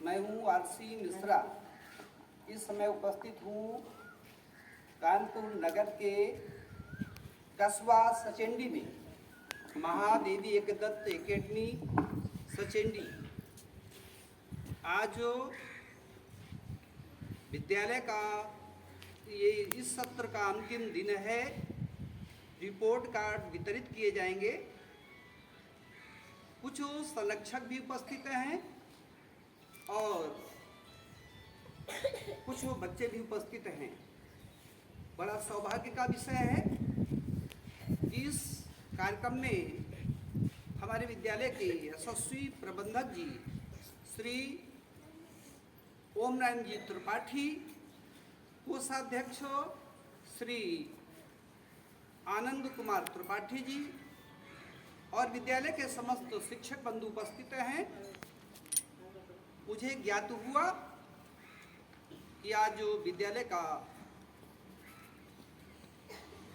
मैं हूँ आरसी मिश्रा। इस समय उपस्थित हूँ कानपुर नगर के कस्बा सचेंडी में महादेवी एकदत्त एकेडमी सचेंडी। आज विद्यालय का ये इस सत्र का अंतिम दिन है। रिपोर्ट कार्ड वितरित किए जाएंगे। कुछ संरक्षक भी उपस्थित हैं और कुछ बच्चे भी उपस्थित हैं। बड़ा सौभाग्य का विषय है। इस कार्यक्रम में हमारे विद्यालय के यशस्वी प्रबंधक जी श्री ओम नारायण जी त्रिपाठी, कोषाध्यक्ष श्री आनंद कुमार त्रिपाठी जी और विद्यालय के समस्त शिक्षक बंधु उपस्थित हैं। मुझे ज्ञात हुआ कि आज जो विद्यालय का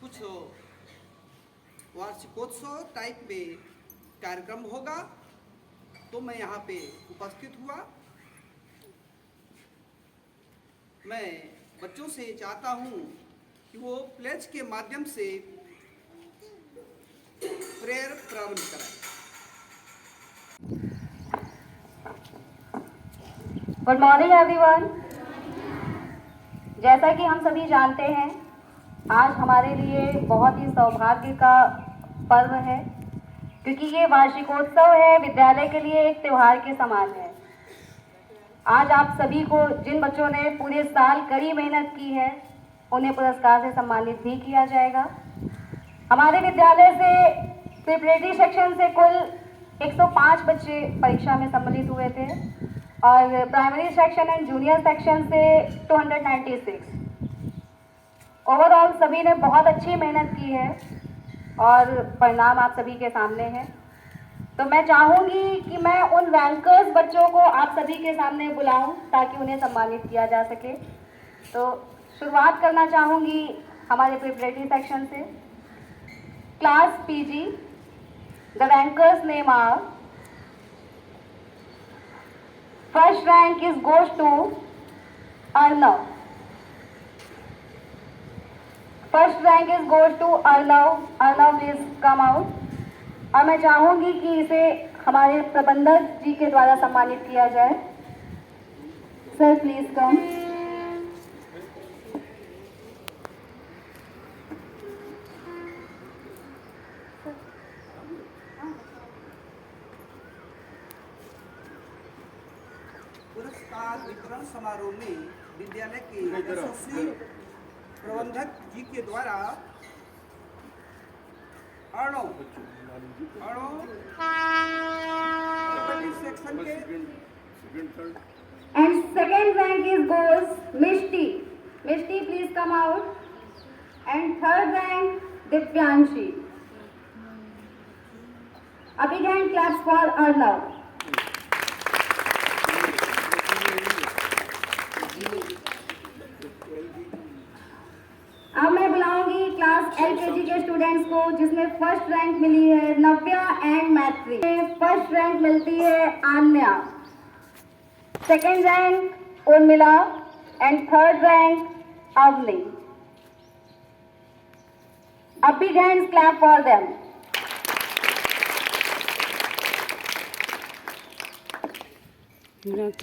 कुछ वार्षिकोत्सव टाइप में कार्यक्रम होगा, तो मैं यहाँ पे उपस्थित हुआ। मैं बच्चों से चाहता हूँ कि वो प्लेज के माध्यम से प्रेयर प्रारंभ कराएं। Good morning everyone. जैसा कि हम सभी जानते हैं, आज हमारे लिए बहुत ही सौभाग्य का पर्व है, क्योंकि ये वार्षिकोत्सव है, विद्यालय के लिए एक त्योहार के समान है। आज आप सभी को, जिन बच्चों ने पूरे साल कड़ी मेहनत की है, उन्हें पुरस्कार से सम्मानित भी किया जाएगा। हमारे विद्यालय से प्रिपरेटरी सेक्शन से कुल 105 बच्चे परीक्षा में सम्मिलित हुए थे और primary section and junior section से 296। ओवरऑल सभी ने बहुत अच्छी मेहनत की है और परिणाम आप सभी के सामने है। तो मैं चाहूँगी कि मैं उन रैंकर्स बच्चों को आप सभी के सामने बुलाऊं ताकि उन्हें सम्मानित किया जा सके। तो शुरुआत करना चाहूँगी हमारे प्रिपरेटरी सेक्शन से। Class PG, the rankers name are: first rank goes to Arnav. First rank goes to Arnav. Arnav, please come out. और मैं चाहूँगी कि इसे हमारे प्रबंधक जी के द्वारा सम्मानित किया जाए। Sir please come. पुरस्कार वितरण समारोह में विद्यालय के यशस्वी प्रबंधक जी के द्वारा अर्णव सेक्शन के And second rank goes Mishti. Mishti, please come out. And third rank Divyanshi. A big hand claps for Arnav. अब मैं बुलाऊंगी क्लास एलकेजी के स्टूडेंट्स को, जिसमें फर्स्ट रैंक मिली है Navya and Maitri. First rank मिलती है Aanya, second rank Urmila and third rank Avni. A big hand clap for them.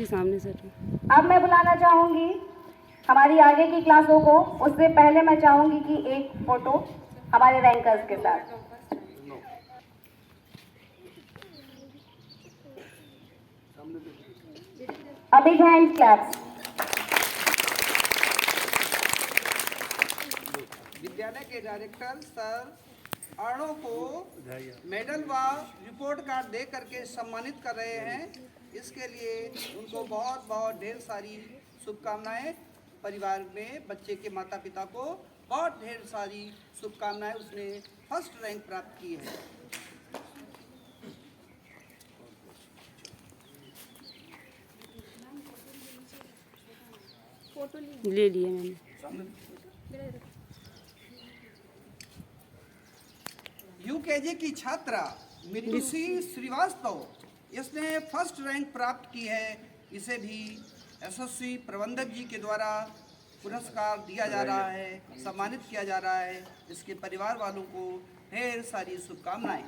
सामने से अब मैं बुलाना चाहूंगी हमारी आगे की क्लासों को। उससे पहले मैं चाहूंगी कि एक फोटो हमारे रैंकर्स के साथ। A big hand claps. विद्यालय के डायरेक्टर सर अर्णव को मेडल व रिपोर्ट कार्ड दे करके सम्मानित कर रहे हैं। इसके लिए उनको बहुत बहुत ढेर सारी शुभकामनाएं। परिवार में बच्चे के माता पिता को बहुत ढेर सारी शुभकामनाएं। उसने फर्स्ट रैंक प्राप्त की है। ले लिए मैंने। यूकेजी की छात्रा मितुषी श्रीवास्तव इसने फर्स्ट रैंक प्राप्त की है। इसे भी यशस्वी प्रबंधक जी के द्वारा पुरस्कार दिया जा रहा है, सम्मानित किया जा रहा है। इसके परिवार वालों को ढेर सारी शुभकामनाएं।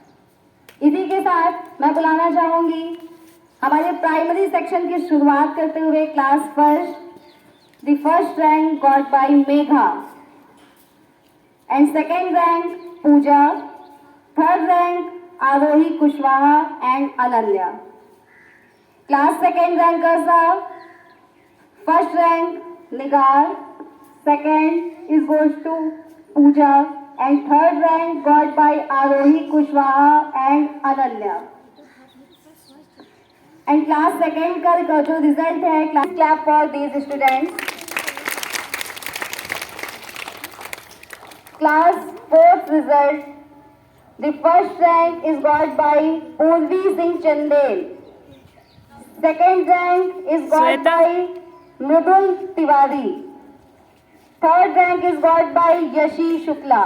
इसी के साथ मैं बुलाना चाहूंगी हमारे प्राइमरी सेक्शन की शुरुआत करते हुए class first, the first rank got by Megha and second rank Pooja, third rank Aarohi Kushwaha and Ananya. Class second rankers are first rank Nigar, second is goes to Pooja and third rank got by Arohi Kushwaha and Ananya. And class second का जो result है, class clap for these students. Class fourth result, the first rank is got by Urvi Singh Chandel. Second rank is got by Mridul Tiwari. Third rank is got by Yashi Shukla.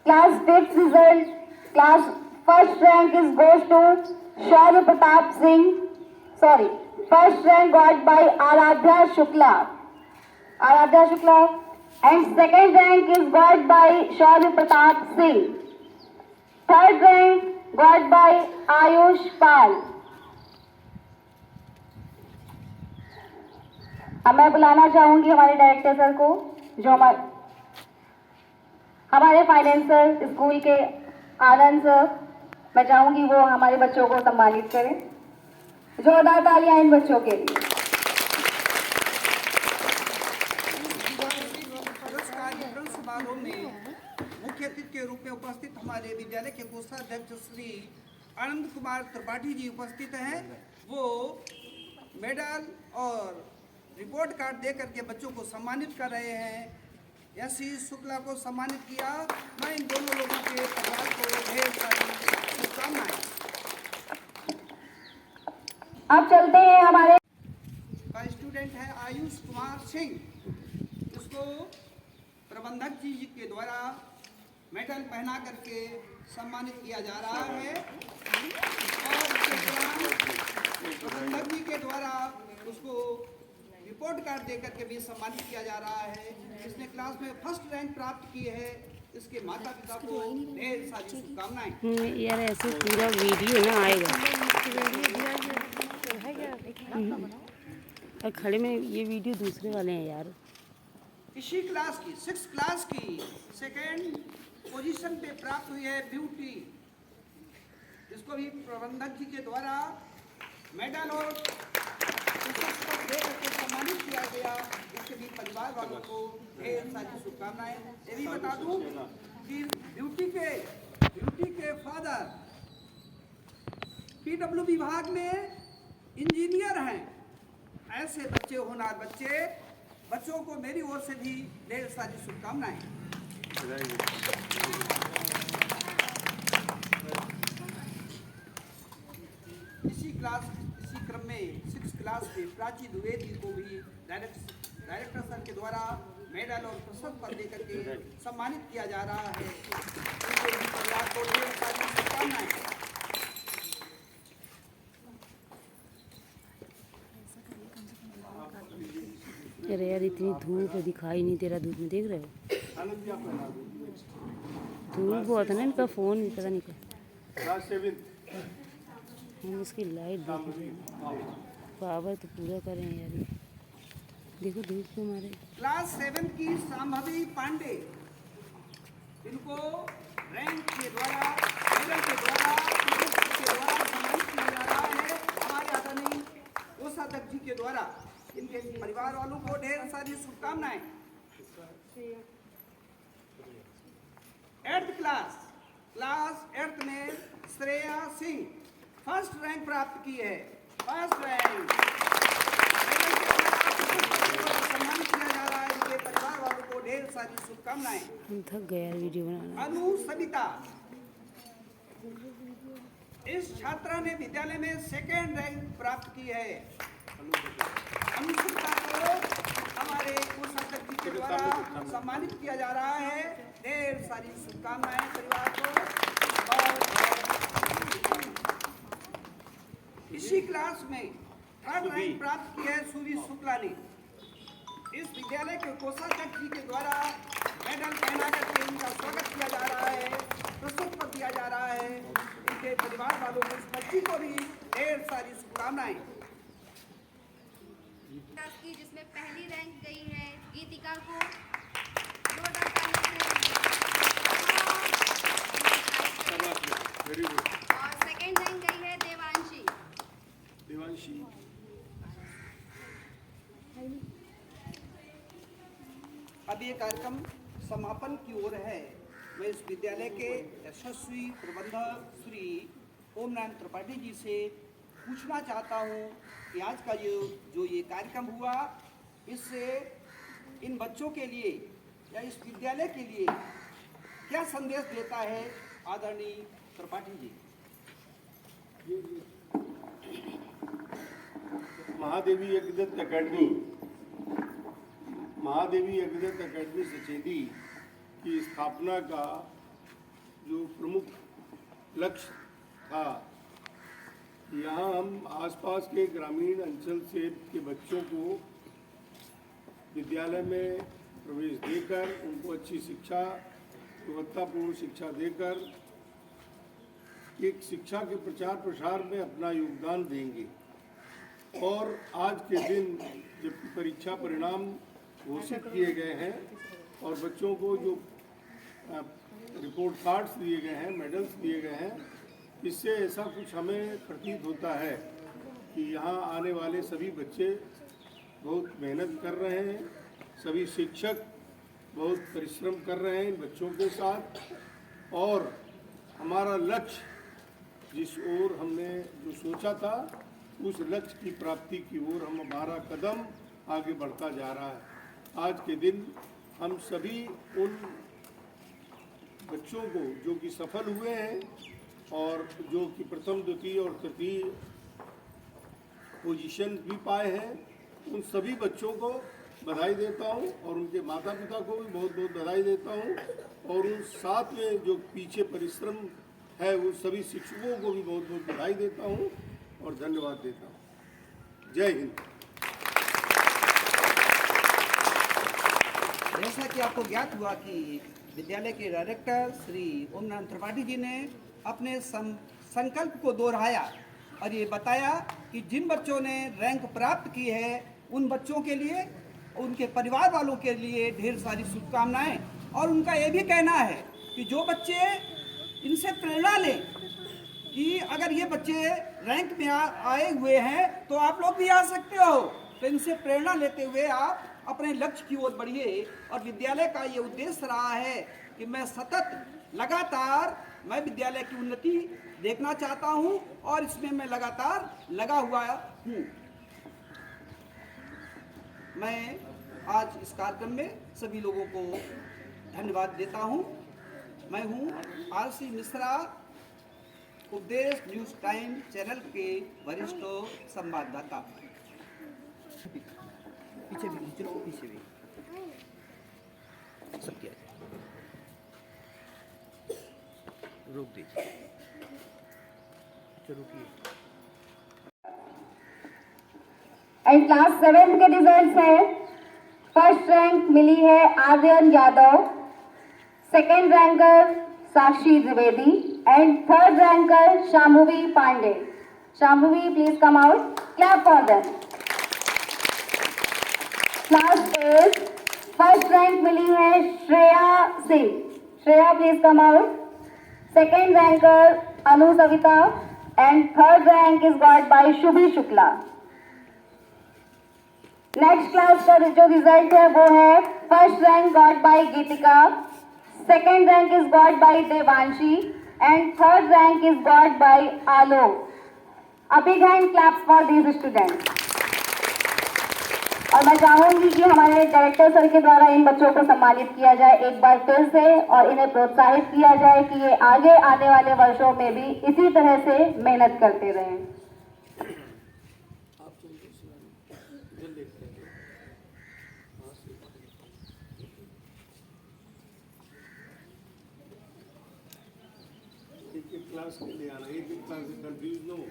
Class fifth result, class first rank is goes to Shaurya Pratap Singh. Sorry, first rank got by Aradhya Shukla. And second rank is got by Shaurya Pratap Singh. Third rank got by Ayush Pal. अब मैं बुलाना चाहूंगी हमारे director sir को, जो हमारे financer school के आनंद sir. मैं चाहूंगी वो हमारे बच्चों को सम्मानित करें। जोरदार तालियां इन बच्चों के लिए। पुरस्कार वितरण समारोह में मुख्य अतिथि के रूप में उपस्थित हमारे विद्यालय के कोषाध्यक्ष श्री आनंद कुमार त्रिपाठी जी उपस्थित हैं। वो मेडल और रिपोर्ट कार्ड दे करके बच्चों को सम्मानित कर रहे हैं। यशी शुक्ला को सम्मानित किया। मैं इन दोनों लोगों के परिवार को ढेर सारी शुभकामनाएं। अब चलते हैं हमारे का स्टूडेंट है आयुष कुमार सिंह। इसको प्रबंधक जी के द्वारा मेडल पहना करके सम्मानित किया जा रहा है और प्रबंधक जी के द्वारा उसको रिपोर्ट कार्ड देकर के भी सम्मानित किया जा रहा है। इसने क्लास में फर्स्ट रैंक प्राप्त की है। इसके माता पिता को ढेर सारी शुभकामनाएं। यार ऐसे पूरा वीडियो ना आएगा और खड़े में ये वीडियो दूसरे वाले हैं यार। इसी क्लास की 6th क्लास की सेकेंड पोजीशन पे प्राप्त हुई है ब्यूटी। इसको भी प्रबंधक जी के द्वारा मेडल और दे करके सम्मानित किया गया। इसके भी परिवार वालों को ढेर सारी शुभकामनाएं। ये भी बता दूं कि ब्यूटी के फादर PW विभाग में इंजीनियर हैं। ऐसे बच्चे होनहार बच्चों को मेरी ओर से भी ढेर सारी शुभकामनाएं। इसी क्रम में 6th क्लास में प्राची द्विवेदी को भी डायरेक्टर सर के द्वारा मेडल और प्रशस्ति पत्र देकर के सम्मानित किया जा रहा है। उनके भी परिवार को ढेर सारी शुभकामनाएं। अरे यार इतनी धूप दिखाई नहीं तेरा, धूप में देख रहे हो धूप बहुत है ना। इनका फोन भी पता नहीं क्या। हम इसकी लाइट देख रहे हैं, पावर तो पूरा करें यार। देखो धूप के मारे। क्लास 7 की संभवी पांडे, इनको रैंक के द्वारा मेडल के द्वारा सम्मानित किया जा रहा है हमारे आदरणीय कोषाध्यक्ष जी के द्वारा। इनके परिवार वालों को ढेर सारी शुभकामनाएं। 8th क्लास 8th में श्रेया सिंह फर्स्ट रैंक प्राप्त की है। फर्स्ट रैंक सम्मानित किया जा रहा है। इनके परिवार वालों को ढेर सारी शुभकामनाएं। हम थक गए यार वीडियो बनाना। अनु सविता, इस छात्रा ने विद्यालय में सेकेंड रैंक प्राप्त की है। अनु सविता को हमारे कोषाध्यक्ष जी के द्वारा सम्मानित किया जा रहा है। ढेर सारी शुभकामनाएं परिवार को। बहुत इसी क्लास में थर्ड रैंक प्राप्त की है सुवी शुक्ला ने। इस विद्यालय के कोषाध्यक्ष जी के द्वारा मेडल पहना करके इनका स्वागत किया जा रहा है, प्रस्तुत कर दिया जा रहा है। इनके परिवार वालों को, इस बच्ची को भी ढेर सारी शुभकामनाएं। की जिसमें पहली रैंक गई है गीतिका को, जोरदार तालियों से। और सेकंड रैंक गई है देवांशी। अब ये कार्यक्रम समापन की ओर है। मैं इस विद्यालय के यशस्वी प्रबंधक श्री ओम नारायण त्रिपाठी जी से पूछना चाहता हूँ कि आज का जो ये कार्यक्रम हुआ, इससे इन बच्चों के लिए या इस विद्यालय के लिए क्या संदेश देता है आदरणीय त्रिपाठी जी? महादेवी यज्ञदत्त अकेडमी सचेती की स्थापना का जो प्रमुख लक्ष्य था, यहाँ हम आसपास के ग्रामीण अंचल से के बच्चों को विद्यालय में प्रवेश देकर उनको अच्छी शिक्षा, गुणवत्तापूर्ण शिक्षा देकर एक शिक्षा के प्रचार प्रसार में अपना योगदान देंगे। और आज के दिन जब परीक्षा परिणाम घोषित किए गए हैं और बच्चों को जो रिपोर्ट कार्ड्स दिए गए हैं, मेडल्स दिए गए हैं, इससे ऐसा कुछ हमें प्रतीत होता है कि यहाँ आने वाले सभी बच्चे बहुत मेहनत कर रहे हैं, सभी शिक्षक बहुत परिश्रम कर रहे हैं इन बच्चों के साथ, और हमारा लक्ष्य जिस ओर हमने जो सोचा था उस लक्ष्य की प्राप्ति की ओर हमारा कदम आगे बढ़ता जा रहा है। आज के दिन हम सभी उन बच्चों को जो कि सफल हुए हैं और जो कि प्रथम, द्वितीय और तृतीय पोजीशन भी पाए हैं, उन सभी बच्चों को बधाई देता हूं और उनके माता पिता को भी बहुत बहुत बधाई देता हूं, और उन साथ में जो पीछे परिश्रम है उन सभी शिक्षकों को भी बहुत बहुत बधाई देता हूं और धन्यवाद देता हूं। जय हिंद। जैसा कि आपको ज्ञात हुआ कि विद्यालय के डायरेक्टर श्री ओम नारायण त्रिपाठी जी ने अपने संकल्प को दोहराया और ये बताया कि जिन बच्चों ने रैंक प्राप्त की है उन बच्चों के लिए, उनके परिवार वालों के लिए ढेर सारी शुभकामनाएं। और उनका ये भी कहना है कि जो बच्चे इनसे प्रेरणा लें कि अगर ये बच्चे रैंक में आए हुए हैं तो आप लोग भी आ सकते हो, तो इनसे प्रेरणा लेते हुए आप अपने लक्ष्य की ओर बढ़िए। और विद्यालय का ये उद्देश्य रहा है कि मैं सतत लगातार मैं विद्यालय की उन्नति देखना चाहता हूं और इसमें मैं लगातार लगा हुआ हूं। मैं आज इस कार्यक्रम में सभी लोगों को धन्यवाद देता हूं। मैं हूं आरसी मिश्रा, उपदेश न्यूज टाइम चैनल के वरिष्ठ संवाददाता। पीछे भी चलो, पीछे भी सब किया जाए। रोक दीजिए, चलो रुकिए। एंड क्लास 7 के रिजल्ट्स हैं। फर्स्ट रैंक मिली है Aryan Yadav, second ranker Sakshi Dwivedi and third ranker Shambhavi Pandey. Shambhavi please come out, clap for them. Class 8 first rank मिली है Shreya Singh. Shreya please come out. Second ranker Anu Savita and third rank is got by Shubhi Shukla. Next class का जो result है वो है first rank got by Geetika, second rank is got by Devanshi and third rank is got bye Alok. A big hand claps for these students. और मैं चाहूंगी कि हमारे डायरेक्टर सर के द्वारा इन बच्चों को सम्मानित किया जाए एक बार फिर से और इन्हें प्रोत्साहित किया जाए कि ये आगे आने वाले वर्षों में भी इसी तरह से मेहनत करते रहें। ठीक है। क्लास के लिए आना, एक क्लास से कंफ्यूज न हो।